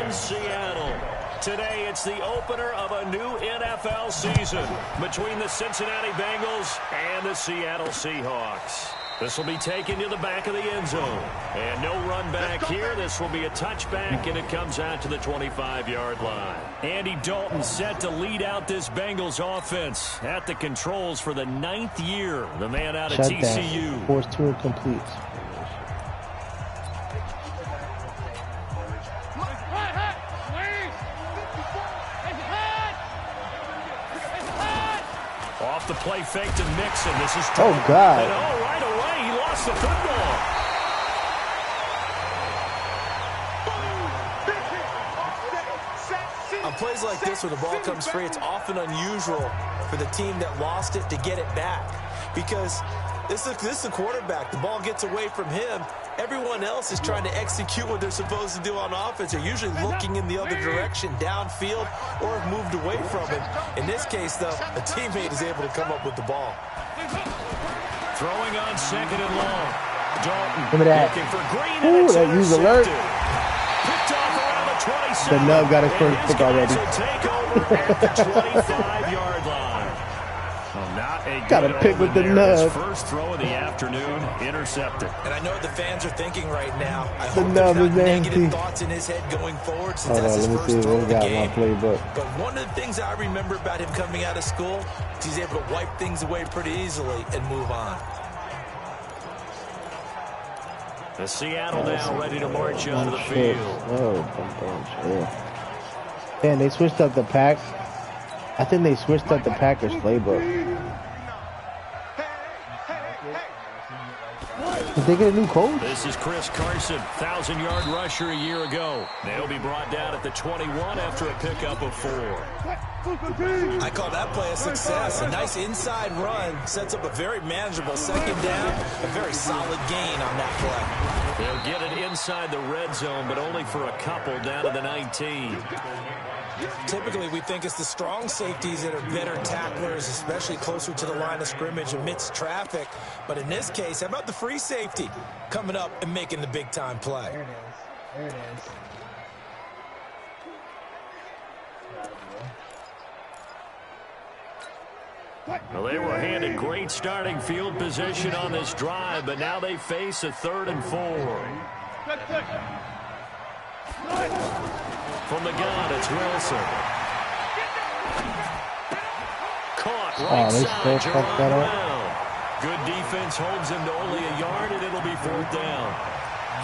in Seattle. Today, it's the opener of a new NFL season between the Cincinnati Bengals and the Seattle Seahawks. This will be taken to the back of the end zone. And no run back here. This will be a touchback, and it comes out to the 25-yard line. Andy Dalton set to lead out this Bengals offense at the controls for the 9th year. The man out of TCU. Force 2 incomplete. Off the play fake to Mixon. This is oh God! And right away he lost the football. On plays like this, where the ball comes free, it's often unusual for the team that lost it to get it back, because this is a quarterback. The ball gets away from him. Everyone else is trying to execute what they're supposed to do on offense. They're usually looking in the other direction, downfield, or have moved away from it. In this case, though, a teammate is able to come up with the ball. Throwing on 2nd and long. Dalton looking for Green. Ooh, that use alert. Picked off around the 27. The nub got his first pick already. Take over at the 25-yard line. Got a pick with the nub. His first throw of the afternoon, intercepted. And I know what the fans are thinking right now. I hope there's not negative thoughts in his head going forward, since that's his first throw of the game. But one of the things I remember about him coming out of school is he's able to wipe things away pretty easily and move on. The Seattle now ready to march onto the field. Man, they switched up the pack. I think they switched up the Packers playbook. Did they get a new coach? This is Chris Carson, 1,000-yard rusher a year ago. They'll be brought down at the 21 after a pickup of 4. I call that play a success. A nice inside run sets up a very manageable 2nd down. A very solid gain on that play. They'll get it inside the red zone, but only for a couple down to the 19. Typically, we think it's the strong safeties that are better tacklers, especially closer to the line of scrimmage amidst traffic. But in this case, how about the free safety coming up and making the big-time play? There it is. Well, they were handed great starting field position on this drive, but now they face a 3rd and 4. From the gun, it's Wilson. Caught right side, Jerome Brown. Good defense holds him to only a yard, and it'll be 4th down.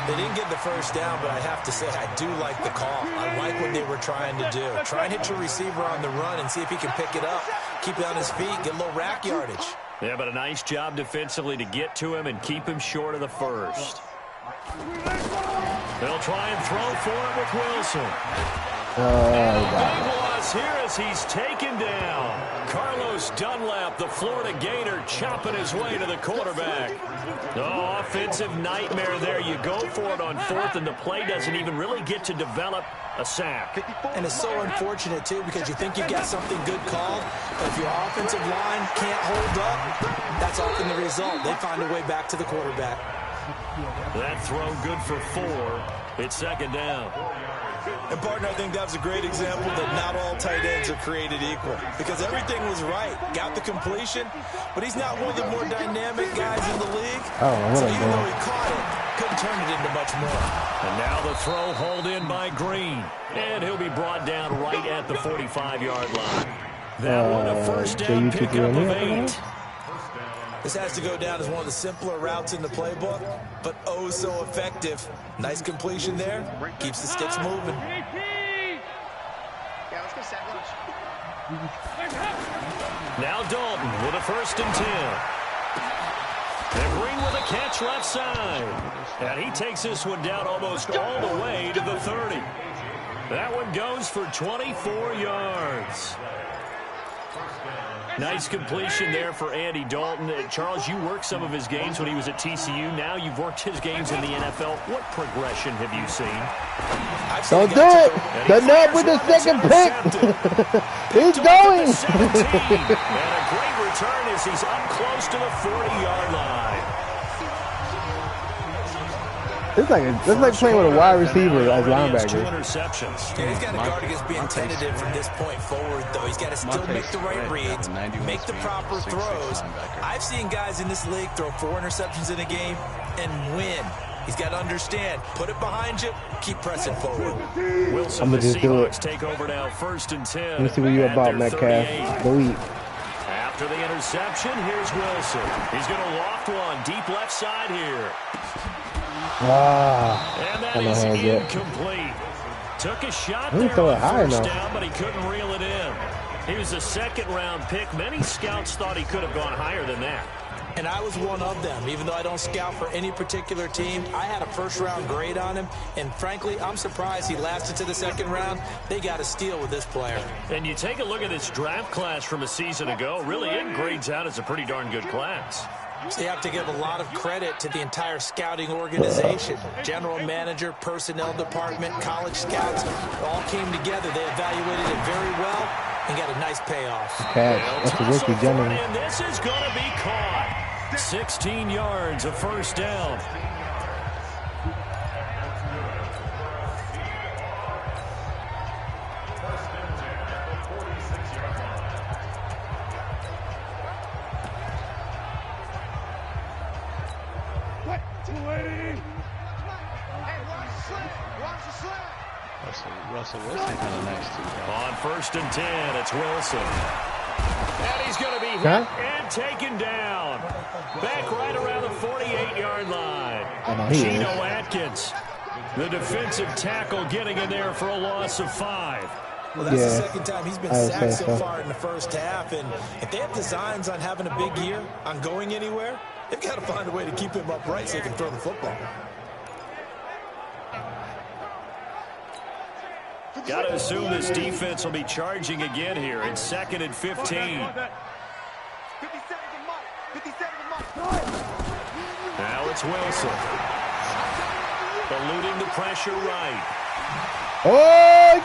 They didn't get the first down, but I have to say I do like the call. I like what they were trying to do. Try and hit your receiver on the run and see if he can pick it up, keep it on his feet, get a little rack yardage. Yeah, but a nice job defensively to get to him and keep him short of the first. They'll try and throw for him with Wilson. And a big loss here as he's taken down. Carlos Dunlap, the Florida Gator, chopping his way to the quarterback. Oh, offensive nightmare there. You go for it on 4th, and the play doesn't even really get to develop a sack. And it's so unfortunate, too, because you think you've got something good called, but if your offensive line can't hold up, that's often the result. They find a way back to the quarterback. That throw good for 4. It's 2nd down. And, partner, I think that was a great example that not all tight ends are created equal, because everything was right. Got the completion, but he's not one of the more dynamic guys in the league. So even though he caught it, couldn't turn it into much more. And now the throw hauled in by Green. And he'll be brought down right at the 45-yard line. That one a 1st down pickup of 8. This has to go down as one of the simpler routes in the playbook, but oh so effective. Nice completion there. Keeps the sticks moving. Now Dalton with a 1st and 10. And Green with a catch left side. And he takes this one down almost all the way to the 30. That one goes for 24 yards. Nice completion there for Andy Dalton. Charles, you worked some of his games when he was at TCU. Now you've worked his games in the NFL. What progression have you seen? Don't do it. The nut with the 2nd pick. He's going. And a great return as he's up close to the 40-yard line. It's like playing with a wide receiver as linebacker. 2 interceptions. Yeah, he's got to guard against being tentative from this point forward, though. He's got to still make the right reads, make the proper throws. I've seen guys in this league throw 4 interceptions in a game and win. He's got to understand, put it behind you, keep pressing forward. Wilson, I'm going to just do it. Take over now, 1st and 10. Let me see what you're about, Metcalf. Go eat. After the interception, here's Wilson. He's going to loft one deep left side here. And that is incomplete. Took a shot there on first down, but he couldn't reel it in. He was a 2nd-round pick. Many scouts thought he could have gone higher than that. And I was one of them. Even though I don't scout for any particular team, I had a 1st-round grade on him. And frankly, I'm surprised he lasted to the 2nd round. They got a steal with this player. And you take a look at this draft class from a season ago. Really, it grades out as a pretty darn good class. So you have to give a lot of credit to the entire scouting organization. General manager, personnel department, college scouts all came together. They evaluated it very well and got a nice payoff. That's a rookie, gentlemen. And this is going to be caught. 16 yards, a 1st down. Russell Wilson kind of next to him. On 1st and 10, it's Wilson. And he's going to be hit and taken down. Back right around the 48-yard line. Geno Atkins, the defensive tackle, getting in there for a loss of 5. Well, that's the 2nd time he's been sacked so far in the 1st half. And if they have designs on having a big year, on going anywhere, they've got to find a way to keep him upright so he can throw the football. Got to assume this defense will be charging again here. It's 2nd and 15. Now it's Wilson. Eluding the pressure right. Oh,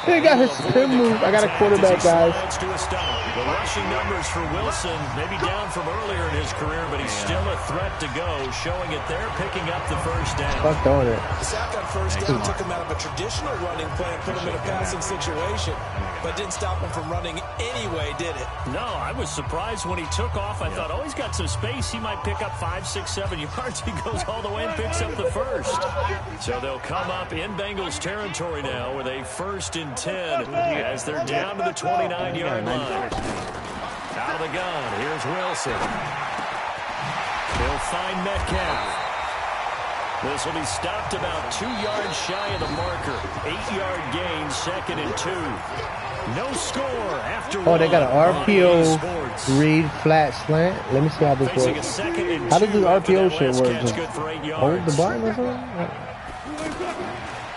he got his spin move. I got a quarterback, guys. The rushing numbers for Wilson, maybe down from earlier in his career, but he's still a threat to go, showing it there, picking up the 1st down. Fuck throwing it. The sack on 1st down took him out of a traditional running play and put him in a passing situation, but didn't stop him from running anyway, did it? No, I was surprised when he took off. I thought, oh, he's got some space. He might pick up 5, 6, 7 yards. He goes all the way and picks up the 1st. So they'll come up in Bengals territory now with a 1st and 10 as they're down to the 29-yard line. Out of the gun, here's Wilson. He'll find Metcalf. This will be stopped about 2 yards shy of the marker. 8-yard gain, 2nd and 2. No score after Oh, they got an RPO read flat slant. Let me see how this works. How does this RPO shit work? Just hold the button or something?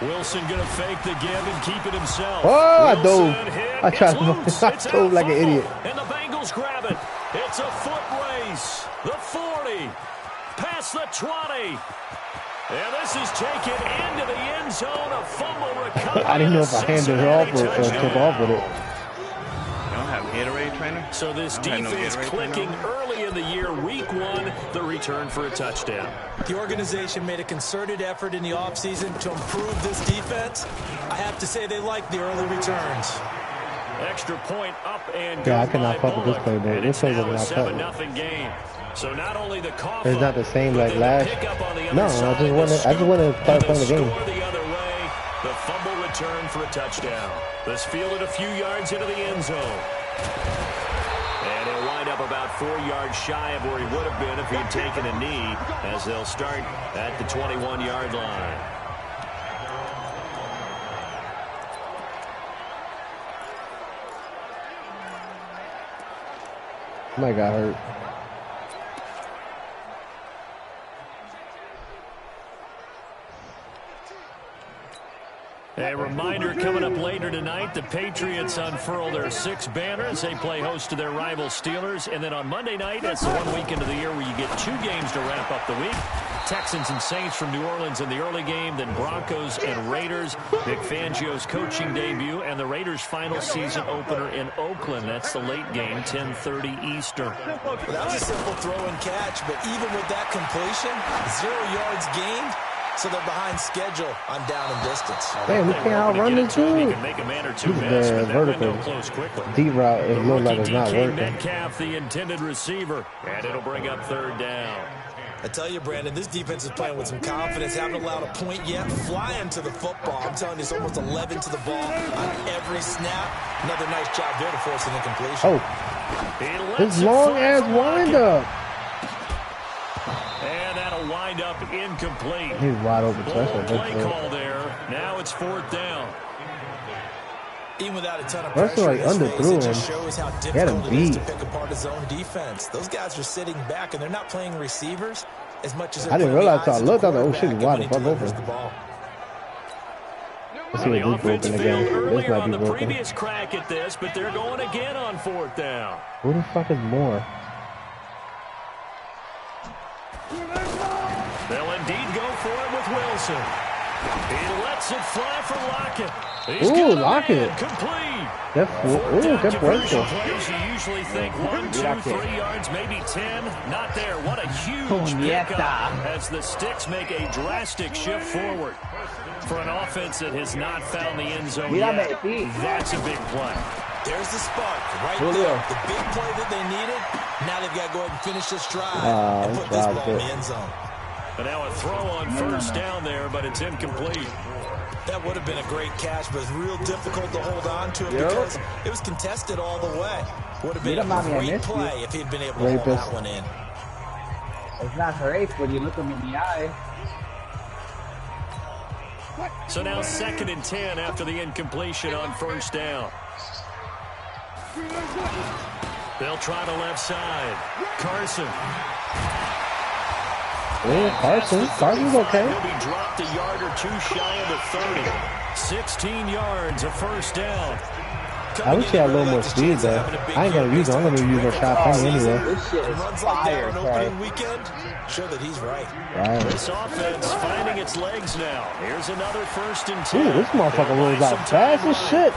Wilson gonna fake the give and keep it himself. Oh, I dove. I tried to. I dove like an idiot. And the Bengals grab it. It's a foot race. The 40, past the 20. And this is taken into the end zone. A fumble recovery. I didn't know if I handed her off or took off with it. Gatorade trainer? So this defense clicking early in the year, week 1, the return for a touchdown. The organization made a concerted effort in the offseason to improve this defense. I have to say they like the early returns. Extra point up and I cannot fuck with this play, bro. This play was not fucking. 7-0 game. So not only the cough it's not the same like last. No, I just want to start playing the game. The other way, the fumble return for a touchdown. This fielded a few yards into the end zone. And he'll wind up about 4 yards shy of where he would have been if he had taken a knee, as they'll start at the 21-yard line. Somebody got hurt. A reminder coming up later tonight, the Patriots unfurl their 6 banners. They play host to their rival Steelers. And then on Monday night, that's the 1 weekend of the year where you get 2 games to wrap up the week. Texans and Saints from New Orleans in the early game, then Broncos and Raiders. Vic Fangio's coaching debut and the Raiders' final season opener in Oakland. That's the late game, 10:30 Eastern. Well, that was a simple throw and catch, but even with that completion, 0 yards gained, So they're behind schedule on down and distance. Man, we can't outrun this dude. He's the vertical deep route. It looks like it's not working. Metcalf, the intended receiver, and it'll bring up third down. I tell you, Brandon, this defense is playing with some confidence. Haven't allowed a point yet. Flying to the football. I'm telling you, it's almost 11 to the ball on every snap. Another nice job there to force an incompletion. Oh, this long-ass wind-up. And that'll wind up incomplete. He's wide open. Play call there. Now it's fourth down. Even without a ton of pressure, like underthrew him. it just shows how difficult it is to pick apart his own defense. Those guys are sitting back, and they're not playing receivers as much as I didn't realize. I looked. I was like, oh shit, he's wide the fuck open. Let's see what this broken again. This might be broken. Previous crack at this, but they're going again on fourth down. Who the fuck is more? They'll indeed go for it with Wilson. He lets it fly for Lockett. Ooh, Lockett. Complete. Good puesto. Players you usually think 1, 2, 3 yards, maybe 10. Not there. What a huge pickup as the Sticks make a drastic shift forward. For an offense that has not found the end zone yet, that's a big play. There's the spark right there. The big play that they needed. Now they've got to go ahead and finish this drive and put this ball in the end zone. But now a throw on first down there, but it's incomplete. That would have been a great catch, but it's real difficult to hold on to it because it was contested all the way. Would have been a great play if he'd been able to hold that one in. It's not rape when you look him in the eye. So now 2nd and 10 after the incompletion on first down. They'll try the left side. Carson. Yeah, Carson's okay. He'll be dropped a yard or two shy of the 30. 16 yards, a first down. I wish he had a little more speed though. I ain't gonna use it. I'm gonna use a shot penny anyway. This shit is fire, opening weekend. Show that he's right. This offense finding its legs now. Here's another 1st and 10. Ooh, this motherfucker rolls out fast as shit.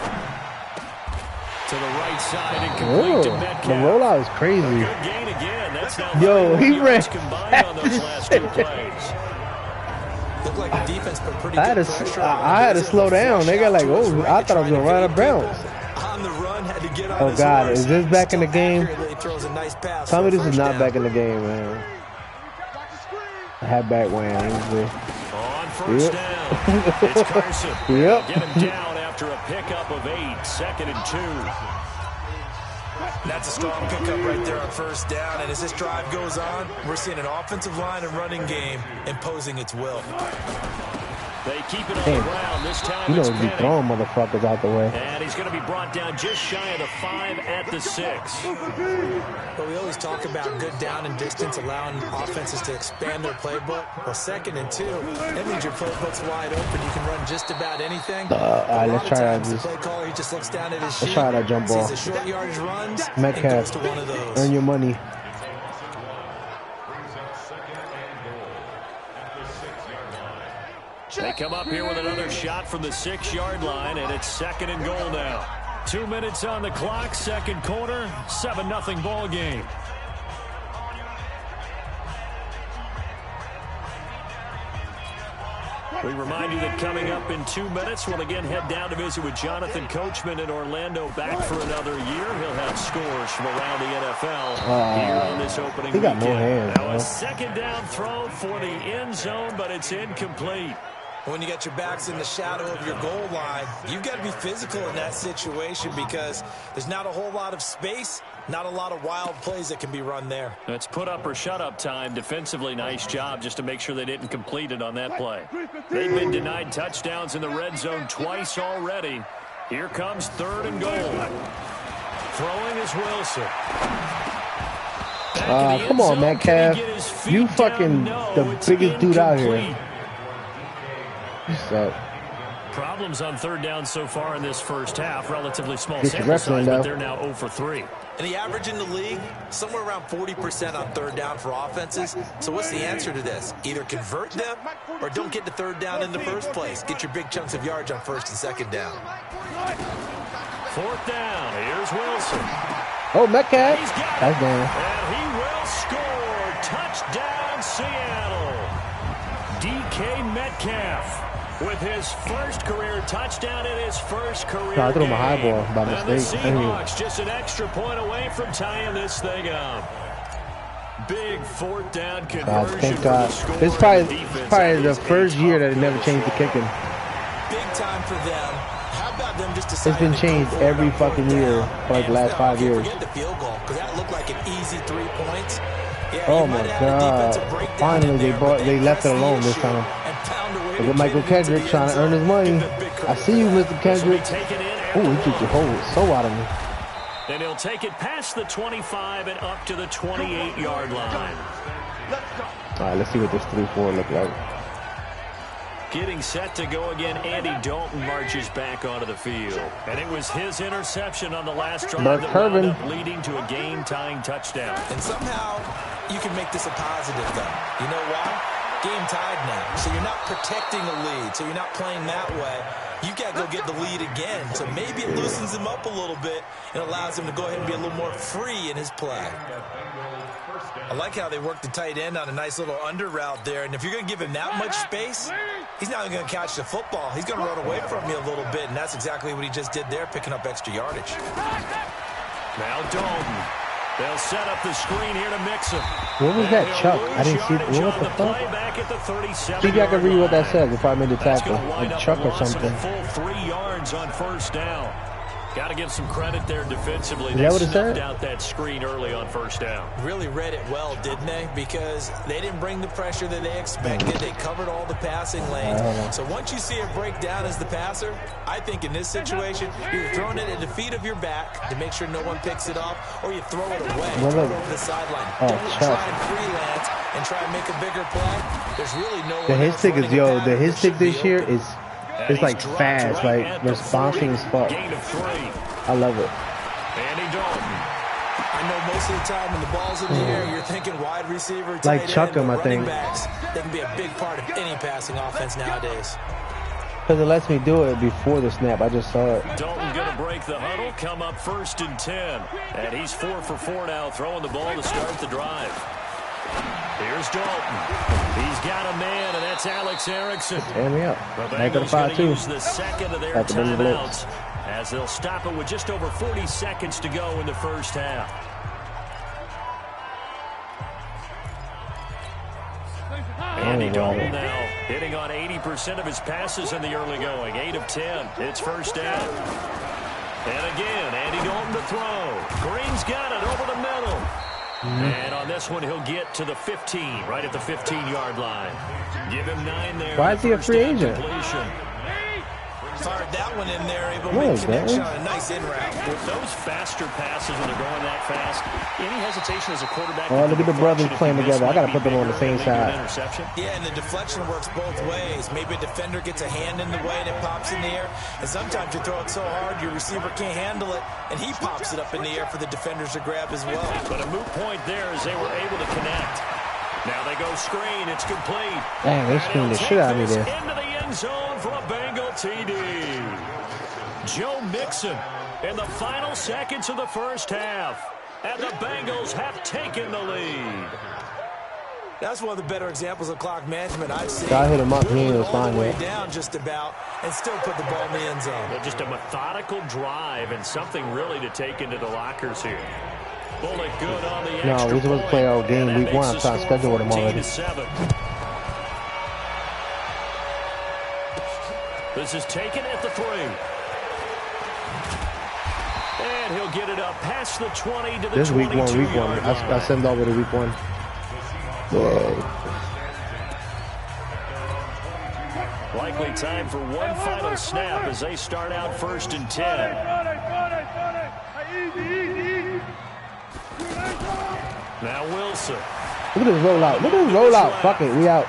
To the right side and complete to Metcalf. The rollout is crazy. Good gain again. That's now yo, he ran combined on those last 2 plays. Looked like the defense put pretty I had to slow down. They got like, oh, I thought I was gonna run out of bounds. On the run, had to get on Oh God, is this back in the game? Nice Tell me this is not back in the game, man. I had back when. On first down, it's Carson. Yep. Get him down after a pickup of 8, 2nd and 2. That's a strong pickup right there on first down. And as this drive goes on, we're seeing an offensive line and running game imposing its will. They keep it on the ground. This time you know it's he's throwing motherfuckers out the way. And he's going to be brought down just shy of the 5 at the 6. But we always talk about good down and distance, allowing offenses to expand their playbook. Well, 2nd and 2, that means your playbook's wide open. You can run just about anything. All right, let's try that. The play caller, he just looks down at his sheet, let's try that jump ball. sees the short yardage runs, Metcalf, and goes to one of those. Earn your money. They come up here with another shot from the 6-yard line, and it's 2nd and goal now. 2 minutes on the clock, 2nd quarter, 7-0 ball game. We remind you that coming up in 2 minutes, we'll again head down to visit with Jonathan Coachman in Orlando, back for another year. He'll have scores from around the NFL here on this opening he got weekend. no hands, now a 2nd down throw for the end zone, but it's incomplete. When you got your backs in the shadow of your goal line, you've got to be physical in that situation because there's not a whole lot of space, not a lot of wild plays that can be run there. That's put up or shut up time. Defensively, nice job just to make sure they didn't complete it on that play. They've been denied touchdowns in the red zone twice already. Here comes 3rd and goal. Throwing is Wilson. Come on, Metcalf. You fucking the biggest dude out here. So, problems on 3rd down so far in this first half. Relatively small get sample size, but they're now 0 for 3. And the average in the league, somewhere around 40% on 3rd down for offenses. So what's the answer to this? Either convert them or don't get to 3rd down in the first place. Get your big chunks of yards on 1st and 2nd down. 4th down. Here's Wilson. Oh, Metcalf. That's down. And he will score. Touchdown, Seattle. DK DK Metcalf with his first career touchdown and his first career I threw him a high game. ball by And the mistake. Seahawks just an extra point away from tying this thing up. Big fourth down conversion. Thank for God. the score. This is probably the first year that it never changed the kicking. Big time for them. How about them just deciding It's been to go changed for it every on fourth fucking year down for like the last 5 years. Forget the field goal, because that looked like an easy 3 points. Yeah, Oh you my might have had a God. defensive breakdown Finally, in they there, brought- but they left it pressed the alone this issue time. and found a way Look to at Michael get it into Kendrick the trying end to earn his zone. money. Give the big I see you, Mr. Kendrick. Taken in at Oh, the he took your one. hold so out of me. And he'll take it past the 25 and up to the 28-yard line. All right, let's see what this 3-4 look like. Getting set to go again, Andy Dalton marches back onto the field. And it was his interception on the last drive Burke that wound Kirby. up leading to a game-tying touchdown. And somehow you can make this a positive, though. You know why? Game tied now. So you're not protecting a lead. So you're not playing that way. You got to go get the lead again. So maybe it loosens him up a little bit and allows him to go ahead and be a little more free in his play. I like how they work the tight end on a nice little under route there. And if you're going to give him that much space, he's not going to catch the football. He's going to run away from you a little bit, and that's exactly what he just did there, picking up extra yardage. Now Dalton. They'll set up the screen here to mix him. What was that, Chuck? I didn't see it. What the fuck? Back at the 37. See if I can read what that says if I made the That's tackle. gonna wind Like up Chuck a or loss of something. a full 3 yards on first down. Got to give some credit there defensively. Is that what it snuffed said? out that screen early on first down. Really read it well, didn't they? Because they didn't bring the pressure that they expected. They covered all the passing lanes. So once you see it break down as the passer, I think in this situation, you're throwing it at the feet of your back to make sure no one picks it off, or you throw it away, throw it over the sideline. Oh, Don't Chuck. try and freelance and try and make a bigger play. There's really no one The his else stick is, running a yo, pattern the his that stick should be this year open. is, it's like fast, like responsive as fuck. Gain of 3. I love it. Andy Dalton. I know most of the time when the ball's in the air, you're thinking wide receiver, tight Like end, Chuck 'em, but I think. running backs, they can be a big part of any passing offense nowadays. Because it lets me do it before the snap. I just saw it. Dalton going to break the huddle, come up 1st and 10. And he's 4 for 4 now, throwing the ball to start the drive. Here's Dalton. He's got a man, and that's Alex Erickson. Tear me up. The Back of the Bengals going to 5-2. use the second of their At the middle blitz. timeouts as they'll stop it with just over 40 seconds to go in the first half. Andy Dalton now hitting on 80% of his passes in the early going. 8 of 10. It's first down. And again, Andy Dalton to throw. Green's got it over the middle. And on this one, he'll get to the 15, right at the 15-yard line. Give him 9 there. Why is he a free agent? Completion. Fired that one in there, able to What make is connection that? on a nice in route. With those faster passes when they're going that fast, any hesitation as a quarterback? Oh, look at the brothers playing together. I got to put them on the same side. Yeah, and the deflection works both ways. Maybe a defender gets a hand in the way and it pops in the air. And sometimes you throw it so hard your receiver can't handle it, and he pops it up in the air for the defenders to grab as well. But a moot point there as they were able to connect. Now they go screen. It's complete. Dang, they screened the shit out of me there. Into the end zone for a Bengal TD. Joe Mixon in the final seconds of the first half. And the Bengals have taken the lead. That's one of the better examples of clock management I've seen. I hit him up. He ain't All the responding way yet. down just about and still put the ball in the end zone. Well, just a methodical drive and something really to take into the lockers here. Bullet good on the No, extra we're supposed to play our game and that week 1. I'm makes the trying to score schedule with him already. 14-7. This is taken at the 3. And he'll get it up past the 20 to the This week 1, 22 week 1. yard line. I sent over to week 1. Whoa. Likely time for one final snap as they start out 1st and 10. Now Wilson. Look at this rollout. Look at this rollout. Fuck it. We out.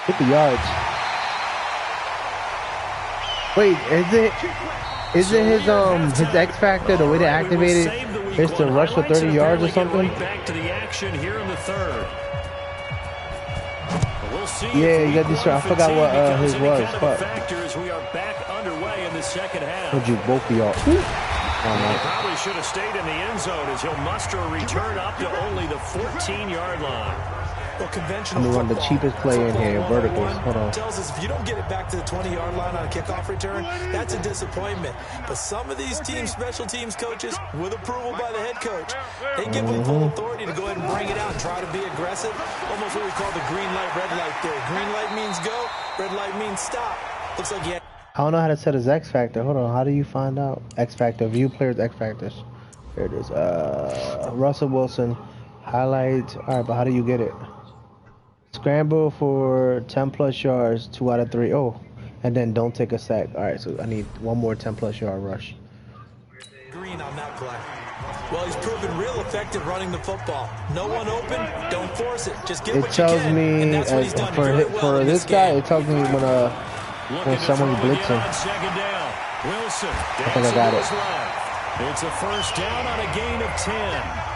Hit the yards. Wait, is it his X factor, the way they activate it, is to rush for 30 yards or something? Back to the action here in the 3rd. We'll see. Yeah, you got this. I forgot what his was. Fuck. Factor as we are back underway in the second half. Would you both be off? He probably should have stayed in the end zone as he'll muster a return up to only the 14-yard line. Well, conventional I'm gonna run the cheapest play in here, verticals. Hold on. Tells us if you don't get it back to the 20-yard line on a kickoff return, that's a disappointment. But some of these teams, special teams coaches, with approval by the head coach, they give them full authority to go ahead and bring it out and try to be aggressive. Almost what we call the green light, red light theory. Green light means go, red light means stop. Looks like he had... I don't know how to set his X factor. Hold on. How do you find out? X factor. View players X factors. There it is. Russell Wilson. Highlights. All right, but how do you get it? Scramble for 10 plus yards, 2 out of 3. Oh, and then don't take a sack. All right, so I need one more 10 plus yard rush. Green on that play. Well, he's proven real effective running the football. No one open, don't force it. Just get what you can. Me, and that's what he's done for this guy, it tells me when someone's blitzing. Wilson, I think I got it. It's a first down on a gain of 10.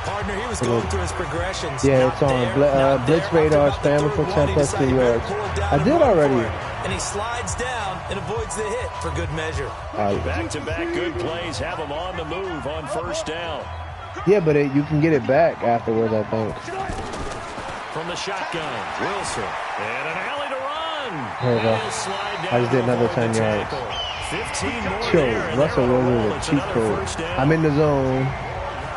Partner, he was going through his progressions. Yeah, it's on blitz radar, scramble for 10 plus 2 yards. I did already. And he slides down and avoids the hit for good measure. Back-to-back good plays have him on the move on first down. Yeah, but you can get it back afterwards, I think. From the shotgun, Wilson. And an alley to run. There we go. I just did another 10 yards. 15 more. Yo, Russell Wilson is a cheat code. I'm in the zone.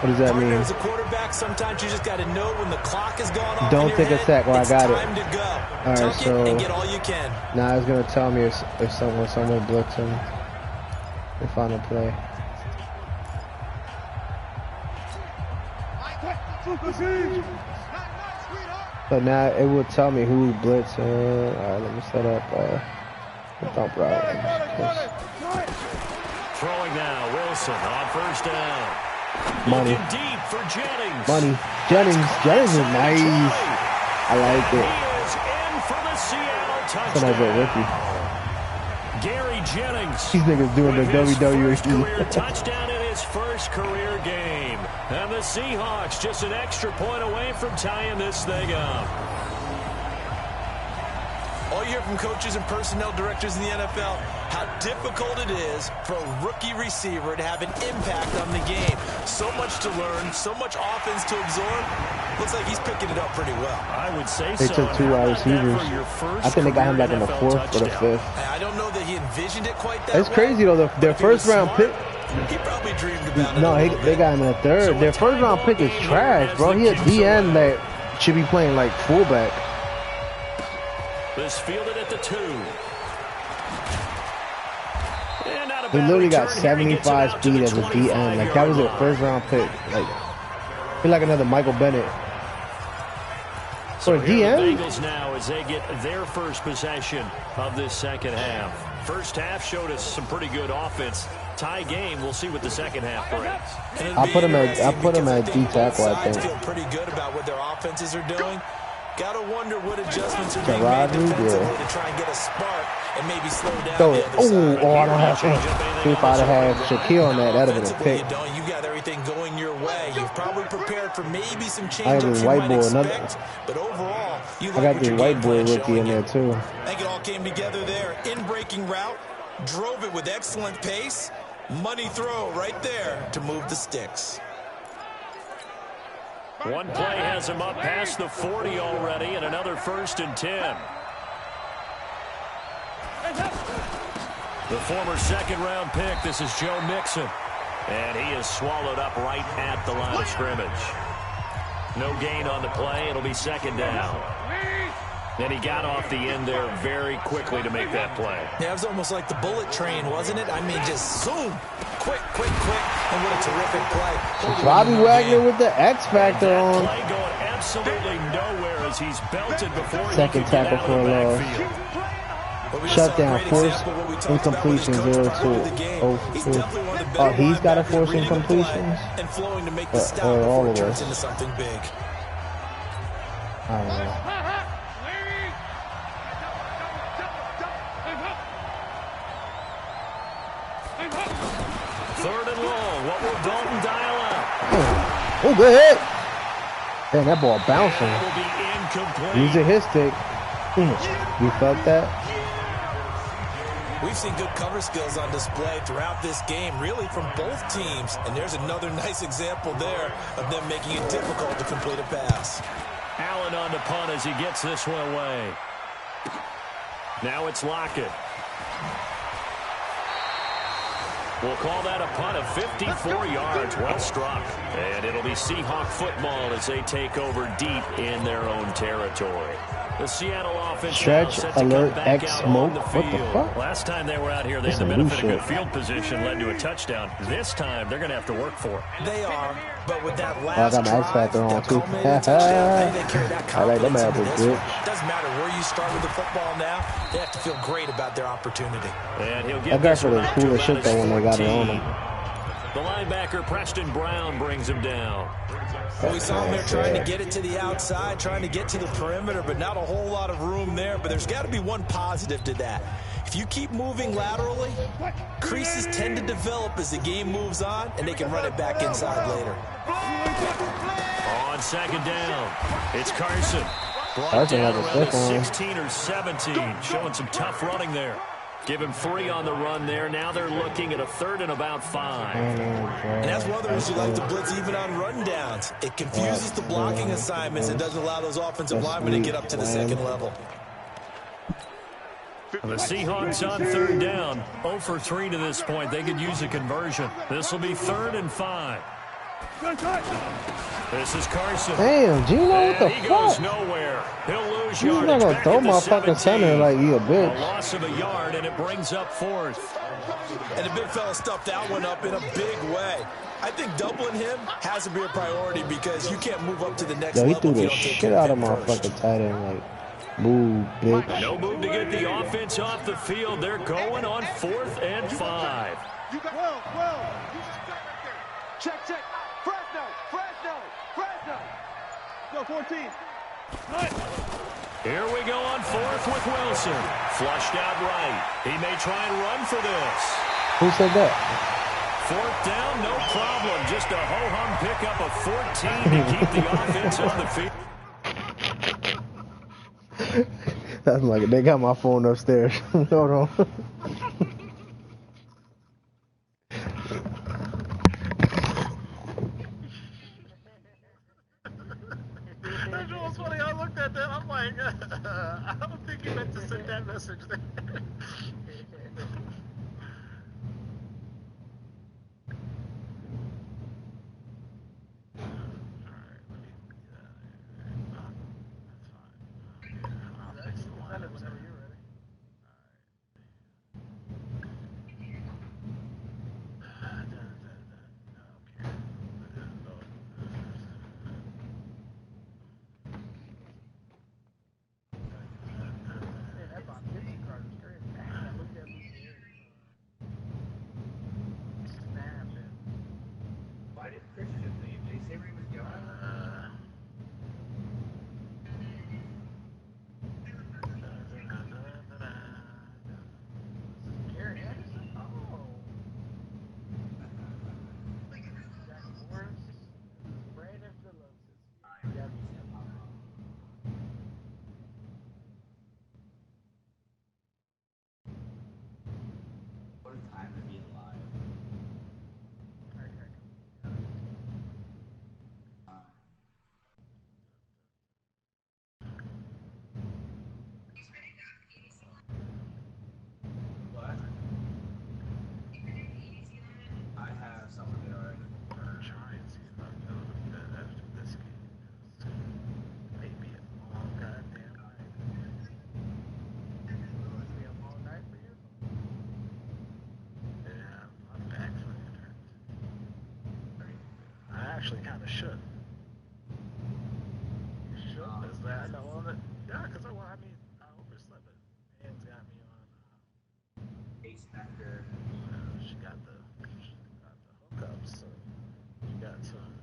What does that mean? As a quarterback, sometimes you just got to know when the clock is going off. Don't take a sack. Well, I got it. Time to go. All right, so and get all you can. Now it's gonna tell me if someone blitzing. If on the play. So now it will tell me who's blitzing. All right, let me set up the thump route. Throwing now, Wilson on first down. Money. Deep for Jennings. Money. Jennings is nice. I like it. He is in for the Seattle touchdown. It's a nice little rookie. Gary Jennings. These niggas doing the WWE. Career touchdown in his first career game. And the Seahawks just an extra point away from tying this thing up. All you hear from coaches and personnel directors in the NFL, how difficult it is for a rookie receiver to have an impact on the game. So much to learn, so much offense to absorb. Looks like he's picking it up pretty well. I would say they took 2 wide receivers. I think they got him like in the 4th or the 5th. I don't know that he envisioned it quite that That's crazy though. Their first round pick. He probably dreamed about it. No, they got him in the 3rd. Their first round pick is trash, bro. He a DN that should be playing like fullback. This fielded at the 2. He literally got 75 speed as a DN. Like that was their first round pick. Like he's like another Michael Bennett. For a DN? The Bengals now as they get their first possession of this second half. First half showed us some pretty good offense. Tie game. We'll see what the second half brings. I put him at D tackle. I think. Feel pretty good about what their offenses are doing. Gotta wonder what adjustments are being made defensively to try and get a spark and maybe slow down the other side. I don't have to. If I'd have had Shaquille on that, that'd have been a pick. You got everything going your way. You've probably prepared for maybe some change. I got this white boy, but overall, you I got this white boy rookie in there too. I think it all came together there. In-breaking route, drove it with excellent pace. Money throw right there to move the sticks. One play has him up past the 40 already, and another 1st and 10. The former 2nd-round pick, this is Joe Mixon. And he is swallowed up right at the line of scrimmage. No gain on the play. It'll be 2nd down. And he got off the end there very quickly to make that play. Yeah, it was almost like the bullet train, wasn't it? I mean, just zoom. Quick. And what a terrific play. Bobby Wagner with the X Factor on. Play going absolutely nowhere as he's belted before 2nd tackle for a loss. Shutdown, force incompletion 0-2. Oh, he's got a force incompletions? And flowing to make the stop all of turns us. into something big. I don't know. Third and long. What will Dalton dial up? Oh, good hit. Damn, that ball bouncing. That will be incomplete. Using his stick. You felt that? We've seen good cover skills on display throughout this game, really from both teams. And there's another nice example there of them making it difficult to complete a pass. Allen on the punt as he gets this one away. Now it's Lockett. We'll call that a punt of 54 yards. Well struck. And it'll be Seahawk football as they take over deep in their own territory. The Seattle offense Stretch, set to alert, come back X, out smoke. on the What the field. fuck? Last time they were out here, they had the benefit of good field position, led to a touchdown. This time, they're going to have to work for it. They are, but with that Oh, I last got my X drive, Factor on that too. culminating touchdown, I think they carry that I like them confidence into apples, this one. bitch. Doesn't matter where you start with the football now, they have to feel great about their opportunity. And he'll That get guy this for one the out to coolest about shit though when they got it on 14. him. The linebacker, Preston Brown, brings him down. Well, we saw him there trying to get it to the outside, trying to get to the perimeter, but not a whole lot of room there. But there's got to be one positive to that. If you keep moving laterally, creases tend to develop as the game moves on, and they can run it back inside later. On second down, it's Carson. Brought Carson down has a around the stiff one. 16 or 17, showing some tough running there. Give him 3 on the run there. Now they're looking at a 3rd and about 5. And that's one of the reasons you like to blitz even on rundowns. It confuses the blocking assignments and doesn't allow those offensive linemen to get up to the second level. The Seahawks on 3rd down. 0 for 3 to this point. They could use a conversion. This will be 3rd and 5. This is Carson. Damn, Gino, what the He goes fuck? nowhere. He'll lose He's yardage not gonna back throw at the my fucking 17. center like you a A bitch. loss of a yard, and it brings up 4th. And the big fella stuffed that one up in a big way. I think doubling him has to be a priority because you can't move up to the next Yo, he level threw if you the don't take shit care out of of him my first. fucking tight end. Like, move, bitch. No move to get the offense off the field. They're going on 4th and 5. You got well. You stuck right there. Check. Fresno. Go 14. Here we go on 4th with Wilson. Flushed out right. He may try and run for this. Who said that? 4th down, no problem. Just a ho-hum pickup of 14 to keep the offense on the field. That's like, they got my phone upstairs. Hold on. That's what's funny. I looked at that. I'm like, I don't think you meant to send that message there. Actually, kind of should. Is that no on it? Yeah, because I overslept it. Hands got me on. Ace Factor. She got the hookups, so she got some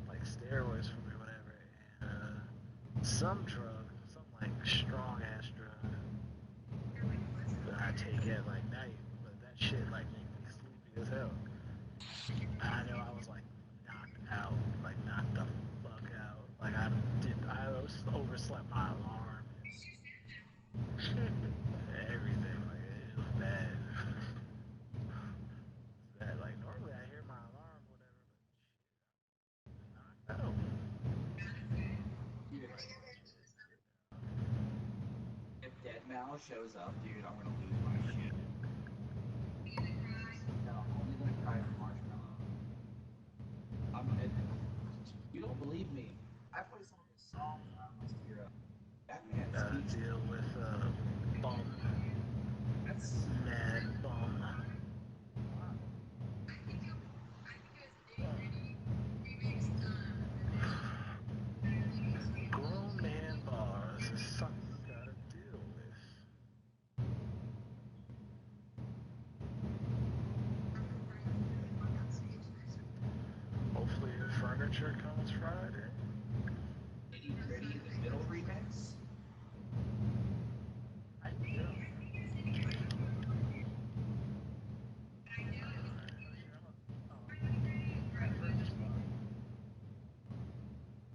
like steroids for me, or whatever, and some drug, some like strong ass drug that I take at like night, but that shit like makes me sleepy as hell. I know I was like out, like knocked the fuck out. Like I overslept my alarm. Everything, like it was bad. marshmallow shows up, dude, I'm gonna lose my shit. No, I'm only gonna cry for marshmallow. You don't believe me. I played some of his songs around my hero. That man's Deal with bum. that's Mad bum. Grown man bars is something you gotta deal with. Hopefully the furniture comes Friday. Nitty Gritty in the Middle remix. I do.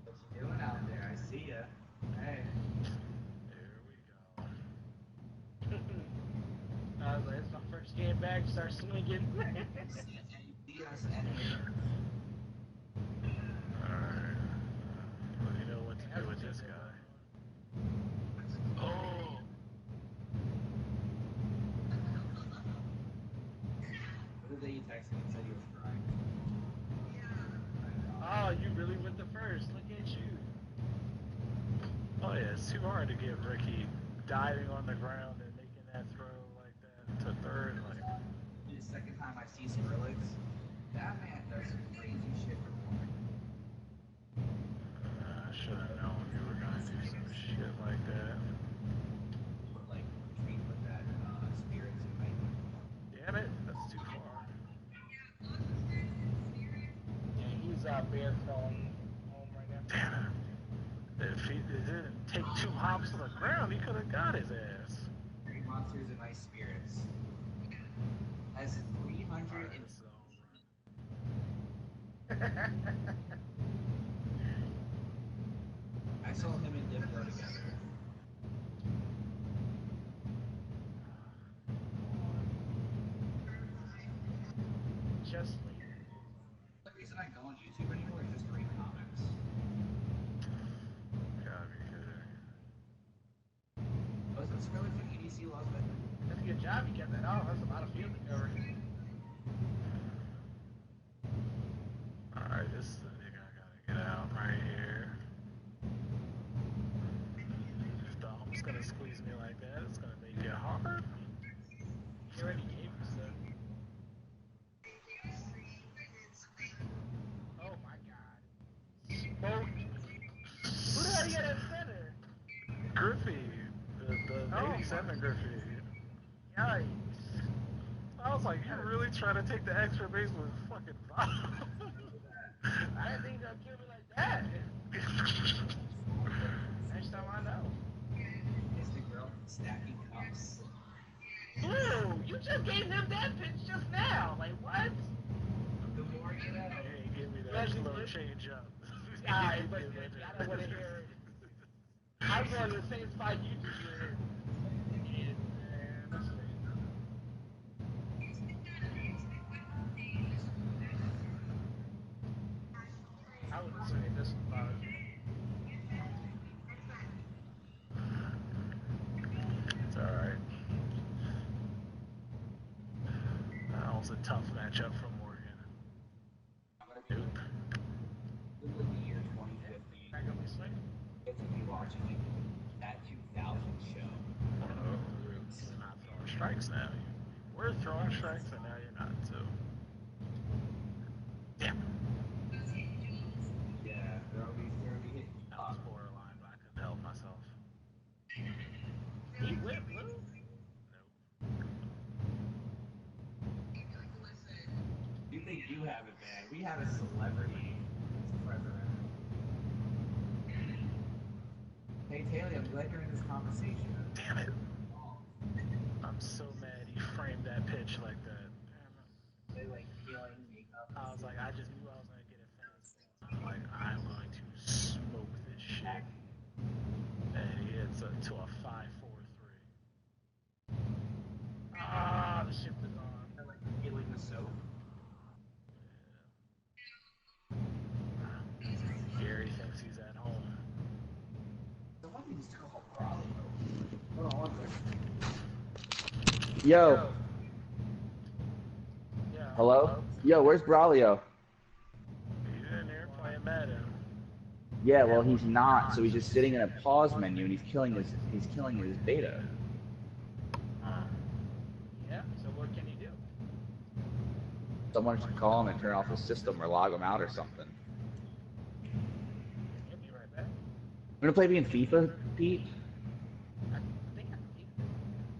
What you doing out there? I see ya. Hey. Here we go. I was like, it's my first game back, start swinging. Yes, animator. Alright. Well, you know what to do with this guy. Oh! What did they text me and said he was crying? Oh, you really went the first. Look at you. Oh yeah, it's too hard to get Ricky diving on the ground and making that throw like that to third. Like, The second time I see Skrillex, that man does some crazy shit for one. I should have known you were gonna do some shit like that. But like, between with that spirits in my Damn it, that's too far. Yeah, he's bare falling home right now. Damn it. If he didn't take 2 hops to the ground, he could have got his ass. Green Monsters and Ice Spirits. Has 300 Alright, and this is a home run. I saw him and Diplo together. Just The reason I go on YouTube anymore is just to read comics. Gotta be kidding. Was it Skrillex and EDC loves it? that's a good job you kept that off. That's a lot of field to cover. Alright, this is the nigga I gotta get out right here. If the ump's gonna squeeze me like that, it's gonna make it hard. He already gave you some. Oh my god. Smoked me. Who the hell you got at center? Griffey, the Oh, 87 Griffey. Yikes. I was like, you really trying to take the extra base with fucking Bob? I didn't think you were gonna kill me like that. Next time I know. Is the girl stacking cups? Ew, you just gave him that pitch just now. Like, what? The more you know. Hey, give me that Yes, slow you did. change up. Alright, but I don't want to hear it. I'm going to the same spot you just were. Yeah, man, that's right. I would say this was about It's alright. That was a tough matchup for Morgan. Nope. Look at the year 2015. not gonna be slick. Get to be watching that 2000 show. Oh, you're not throwing strikes now. You were throwing strikes and now you're not, so. Damn. Yeah, they're always hitting That was borderline, but I couldn't help myself. He went blue. Nope. You think you have it, man? We had a celebrity as president. Hey, Taylor, I'm glad you're in this conversation. Damn it. I'm so mad he framed that pitch like that. Damn it. They like peeling makeup. I was like, I just knew I was going to get it fast. I'm like, I'm going to smoke this shit. And he hits to a 5-4-3. Ah, the shift is on. They're like peeling the soap. Gary thinks he's at home. Someone needs to call Bravo. Hold on one second. Yo. Yeah. Hello? Yo, where's Braulio? He's in there playing Madden. Yeah, well, he's not. So he's just sitting in a pause menu and he's killing his beta. Yeah. So what can he do? Someone should call him and turn off his system or log him out or something. He'll be right back. You wanna play me in FIFA, Pete? I think I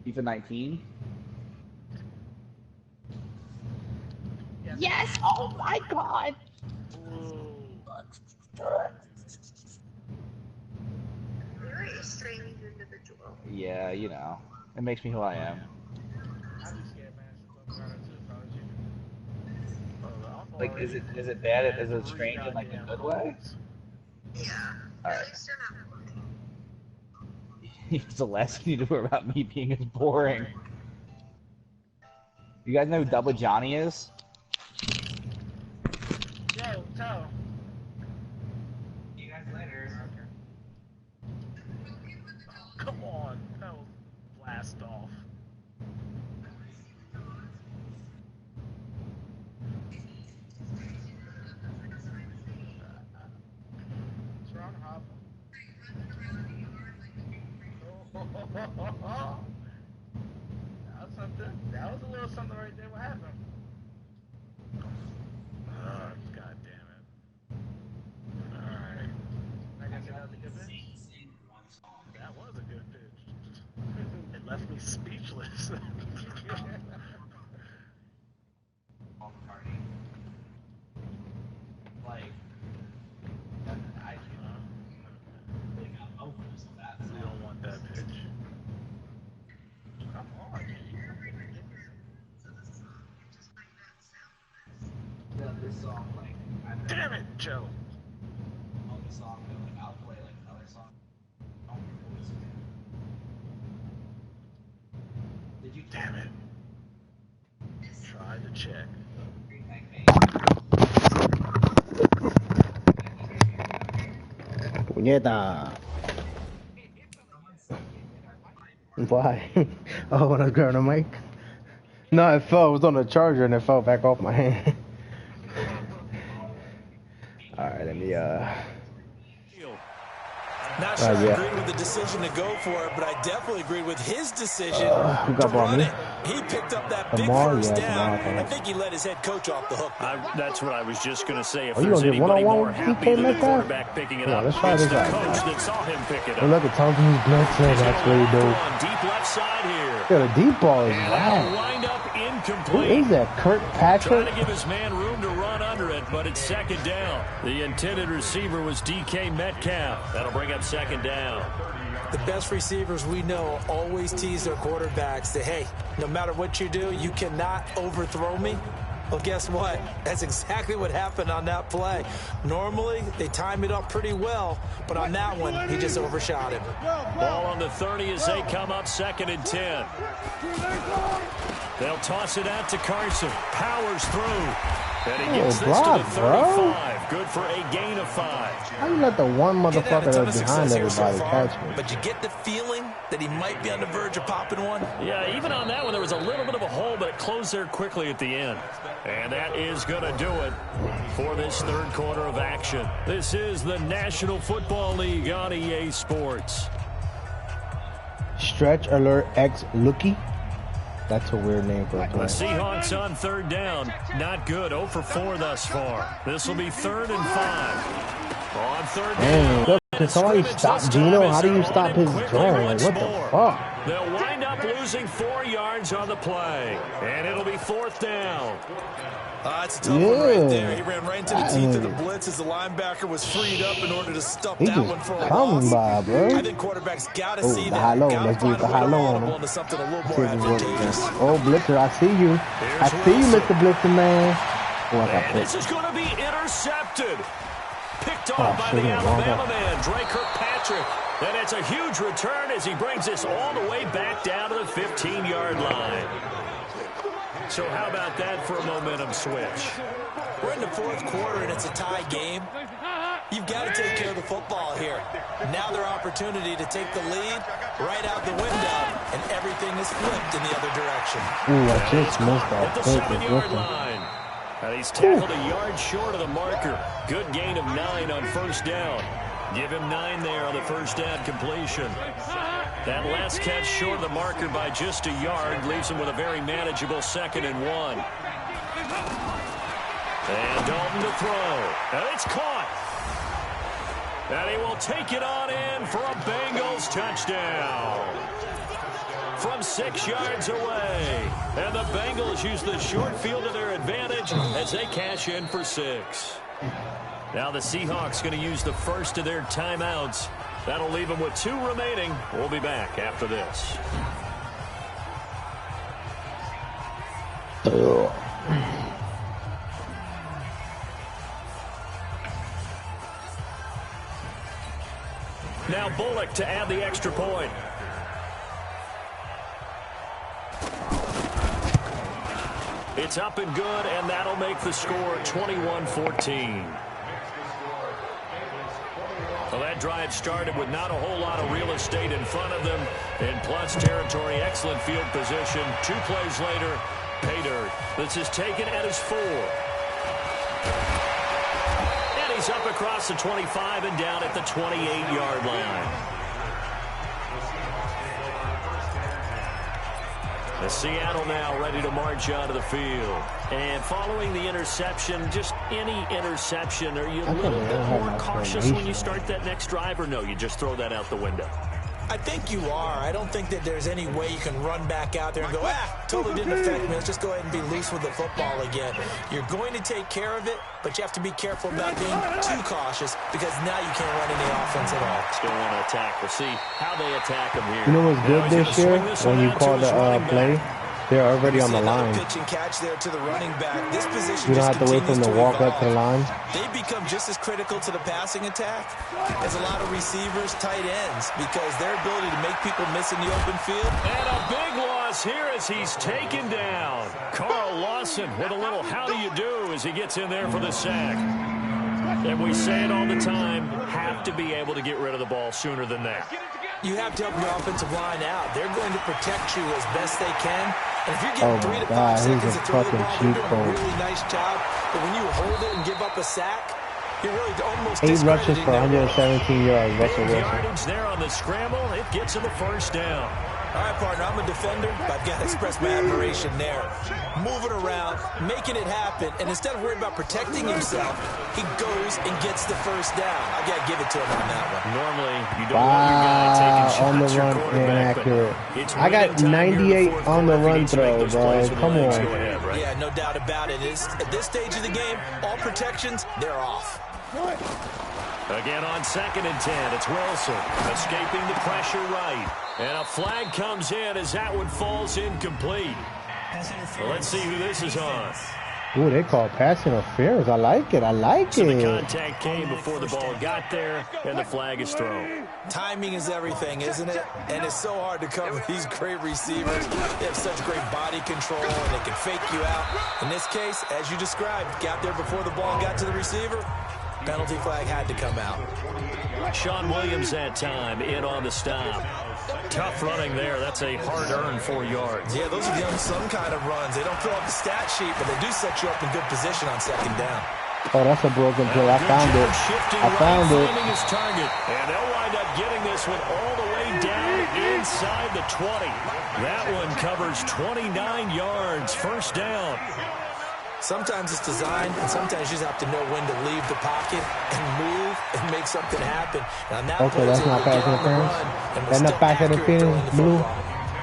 can. FIFA 19? Yes! Oh my god! You're a strange individual. Yeah, you know. It makes me who I am. I'd be scared, man. Since I'm too, if I was you. Like, is it bad? Is it strange in like a good way? Yeah. Alright. At least you're not funny. It's the last you need to worry about me being as boring. You guys know who Double Johnny is? Yo, tell. See you guys later. Come on. That was blast off. What's wrong, Hop? That was something. That was a little something right there. What happened? God damn it. Alright. I guess that was a good pitch. That was a good pitch. It left me speechless. We don't want that pitch. Come on, man. Damn it, Joe. Damn it. Try to check. Puñeta. Why? Oh, when I was grabbing the mic? No, it fell. It was on the charger and it fell back off my hand. Alright, let me, Not sure I yeah. agree with the decision to go for it, but I definitely agree with his decision who to got ball, run me? it. He picked up that big Lamar? first Yeah, down. Lamar, I think he let his head coach off the hook. That's what I was just going to say. If Oh, you there's gonna get anybody one-on-one more with happy DK than the Metcalf? quarterback picking it Come on, up, let's try it's this the out. coach that saw him pick it Hey, up. look at Thompson, he's blitzing. That's what he do. Deep left side here. Yeah, the deep ball is And that'll wild. wind up Who incomplete. is that? Kurt Trying Patrick? to give his man room to run under it, but it's second down. The intended receiver was DK Metcalf. That'll bring up second down. The best receivers we know always tease their quarterbacks that, hey, no matter what you do, you cannot overthrow me. Well, guess what? That's exactly what happened on that play. Normally, they time it up pretty well, but on that one, he just overshot him. Ball on the 30 as they come up second and 10. They'll toss it out to Carson. Powers through. And he gets this block, to the bro. 35. Good for a gain of 5. How you let the one Getting had a motherfucker ton of that's success behind here so everybody far, catch me? but you get the feeling that he might be on the verge of popping one. Yeah, even on that one, there was a little bit of a hole, but it closed there quickly at the end. And that is going to do it for this third quarter of action. This is the National Football League on EA Sports. Stretch Alert X Lookie? That's a weird name for a The player. Seahawks on third down. Not good. 0 for 4 thus far. This will be 3rd and 5. On third Dang, down. can somebody stop Gino? How do you stop his throwing? Like, what the fuck? They'll wind up losing 4 yards on the play. And it'll be 4th down. That's a tough one right Yeah. there. He ran right into the teeth of the blitz as the linebacker was freed up in order to stuff He that just one for a coming loss. by, bro. I think quarterbacks got to Oh, see the that. high low. Gotta Let's do find the a way high to low on audible him. into something a little See more if it's working. advantageous. Oh, Blitzer, I see you. I see you, Mr. Blitzer, man. Oh, I got And this picked. is going to be intercepted. Picked Oh, off by shit, the yeah, wrong Alabama guy. man, Drake Kirkpatrick. And it's a huge return as he brings this all the way back down to the 15-yard line. So how about that for a momentum switch? We're in the fourth quarter, and it's a tie game. You've got to take care of the football here. Now their opportunity to take the lead right out the window, and everything is flipped in the other direction. Ooh, I just missed that. At the 7-yard line. And he's tackled a yard short of the marker. Good gain of 9 on first down. Give him 9 there on the first down completion. That last catch short of the marker by just a yard leaves him with a very manageable 2nd and 1. And Dalton to throw. And it's caught. And he will take it on in for a Bengals touchdown. From 6 yards away. And the Bengals use the short field to their advantage as they cash in for 6. Now the Seahawks going to use the first of their timeouts. That'll leave them with 2 remaining. We'll be back after this. Now Bullock to add the extra point. It's up and good, and that'll make the score 21-14. Well, that drive started with not a whole lot of real estate in front of them. In plus territory, excellent field position. 2 plays later, pay dirt. This is taken at his 4. And he's up across the 25 and down at the 28-yard line. The Seattle now ready to march onto the field. And following the interception, just any interception, are you a little bit more cautious when you start that next drive, or no, you just throw that out the window? I think you are. I don't think that there's any way you can run back out there and go, totally didn't affect me. Let's just go ahead and be loose with the football again. You're going to take care of it, but you have to be careful about being too cautious because now you can't run any offense at all. Still want to attack. We'll see how they attack them here. You know what's good this year? When you call the play, they're already on the line. Pitch and catch there to the running back. This position you don't have to wait for them to walk up to the line. They become just as critical to the passing attack as a lot of receivers, tight ends, because their ability to make people miss in the open field. And a big loss here as he's taken down. Carl Lawson with a little how do you do as he gets in there for the sack. And we say it all the time, have to be able to get rid of the ball sooner than that. You have to help your offensive line out. They're going to protect you as best they can. And if you're getting 3 to 5 seconds to throw the ball, you're doing a really nice job. But when you hold it and give up a sack, you're really almost 8 rushes for 117 yards. Russell Wilson. Yardage there on the scramble. It gets him the first down. All right, partner, I'm a defender, but I've got to express my admiration there. Moving around, making it happen, and instead of worrying about protecting himself, he goes and gets the first down. I got to give it to him on that one. Normally, you don't want your guy taking shots on the run, inaccurate. I got 98 on the run throw, bro. Come on. Ahead, right? Yeah, no doubt about it. At this stage of the game, all protections, they're off. Again on 2nd and 10, it's Wilson escaping the pressure right. And a flag comes in as that one falls incomplete. Well, let's see who this is on. Ooh, they call pass interference. I like it. I like so it. The contact came before the ball got there, and the flag is thrown. Timing is everything, isn't it? And it's so hard to cover these great receivers. They have such great body control, and they can fake you out. In this case, as you described, got there before the ball got to the receiver. Penalty flag had to come out. Sean Williams that time in on the stop. Tough running there. That's a hard-earned 4 yards. Yeah, those are the unsung kind of runs. They don't fill up the stat sheet, but they do set you up in good position on 2nd down. Oh, that's a broken play. I found it. I found it. His target. And they'll wind up getting this one all the way down inside the 20. That one covers 29 yards. First down. Sometimes it's designed, and sometimes you just have to know when to leave the pocket and move and make something happen. And on that okay, that's not pass interference. That's not pass interference, Blue.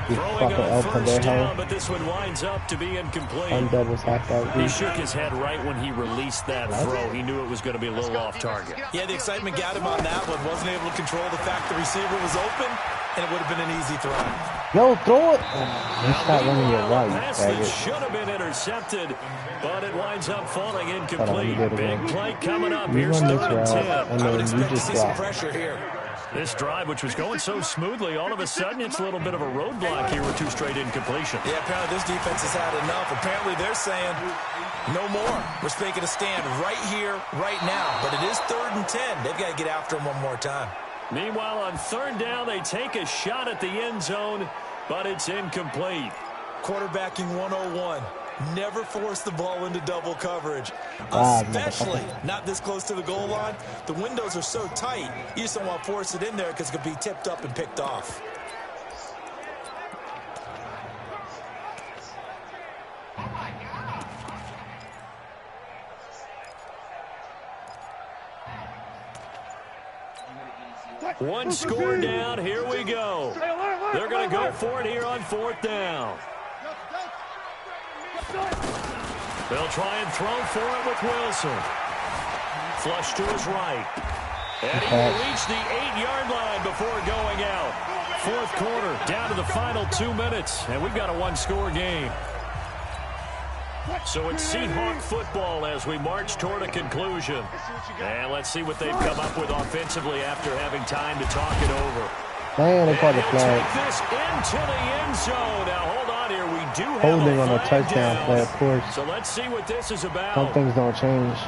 You fucking elf on their home. But this one winds up to be incomplete. Undoubles half out. He shook his head right when he released that throw. He knew it was going to be a little off target. Yeah, the excitement got him on that one. Wasn't able to control the fact the receiver was open, and it would have been an easy throw. Yo, throw it. You start running your right. Pass that should have been intercepted, but it winds up falling incomplete. Big play coming up. Here's 3rd and 10. I would expect to see some pressure here. This drive, which was going so smoothly, all of a sudden it's a little bit of a roadblock here with 2 straight incompletions. Yeah, apparently this defense has had enough. Apparently they're saying, No more. We're making a stand right here, right now. But it is 3rd and 10. They've got to get after him one more time. Meanwhile, on 3rd down, they take a shot at the end zone, but it's incomplete. Quarterbacking 101. Never force the ball into double coverage, especially not this close to the goal line. The windows are so tight, you just don't want to force it in there because it could be tipped up and picked off. One score down. Here we go. They're going to go for it here on 4th down. They'll try and throw for it with Wilson. Flush to his right. And he will reach the 8-yard line before going out. 4th quarter, down to the final 2 minutes, and we've got a one-score game. So it's Seahawk football as we march toward a conclusion. And let's see what they've come up with offensively after having time to talk it over. Man, they called the flag. Take this into the end zone. Now, hold on here. We do have Holding a on a flag touchdown down. play, of course. So let's see what this is about. Some things don't change.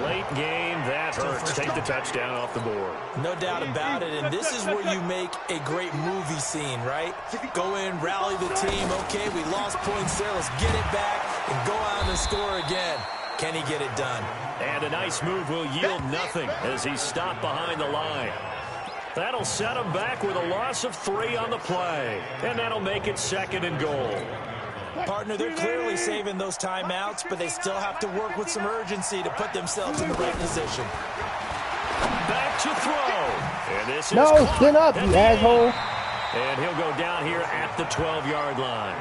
Late game, that hurts. Take the touchdown off the board. No doubt about it, and this is where you make a great movie scene, right? Go in, rally the team. Okay, we lost points there. Let's get it back and go out and score again. Can he get it done? And a nice move will yield nothing as he's stopped behind the line. That'll set him back with a loss of 3 on the play, and that'll make it 2nd and goal. Partner, they're clearly saving those timeouts, but they still have to work with some urgency to put themselves in the right position. Back to throw. And this is No, spin up, you asshole. And he'll go down here at the 12-yard line.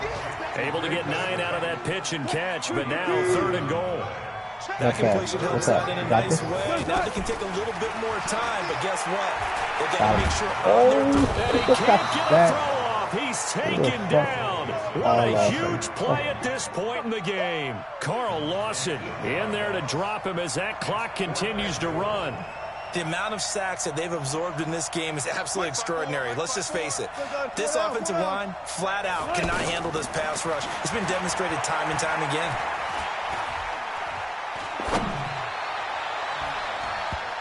Able to get 9 out of that pitch and catch, but now 3rd and goal. That completion helps out in a nice way. Now they can take a little bit more time, but guess what? They've got to make sure And he can't get a throw off. He's taken down. What a huge play at this point in the game. Carl Lawson in there to drop him as that clock continues to run. The amount of sacks that they've absorbed in this game is absolutely extraordinary. Let's just face it. This offensive line, flat out, cannot handle this pass rush. It's been demonstrated time and time again.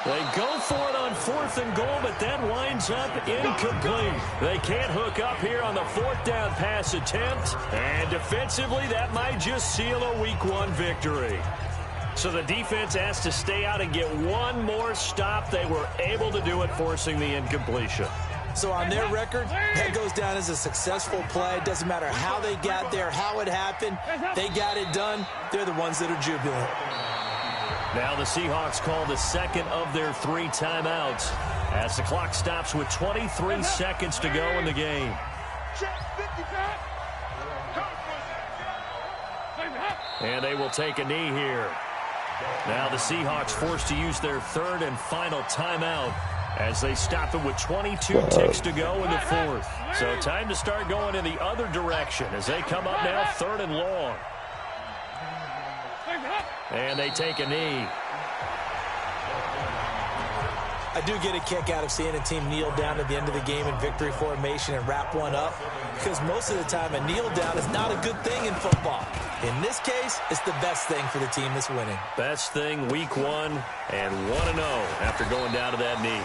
They go for it on 4th and goal, but that winds up incomplete. They can't hook up here on the 4th down pass attempt, and defensively, that might just seal a Week 1 victory. So the defense has to stay out and get one more stop. They were able to do it, forcing the incompletion. So on their record, that goes down as a successful play. It doesn't matter how they got there, how it happened. They got it done. They're the ones that are jubilant. Now the Seahawks call the 2nd of their 3 timeouts as the clock stops with 23 seconds to go in the game. And they will take a knee here. Now the Seahawks forced to use their 3rd and final timeout as they stop it with 22 ticks to go in the 4th. So time to start going in the other direction as they come up now 3rd and long. And they take a knee. I do get a kick out of seeing a team kneel down at the end of the game in victory formation and wrap one up, because most of the time a kneel down is not a good thing in football. In this case, it's the best thing for the team that's winning. Best thing Week 1 and 1-0 after going down to that knee.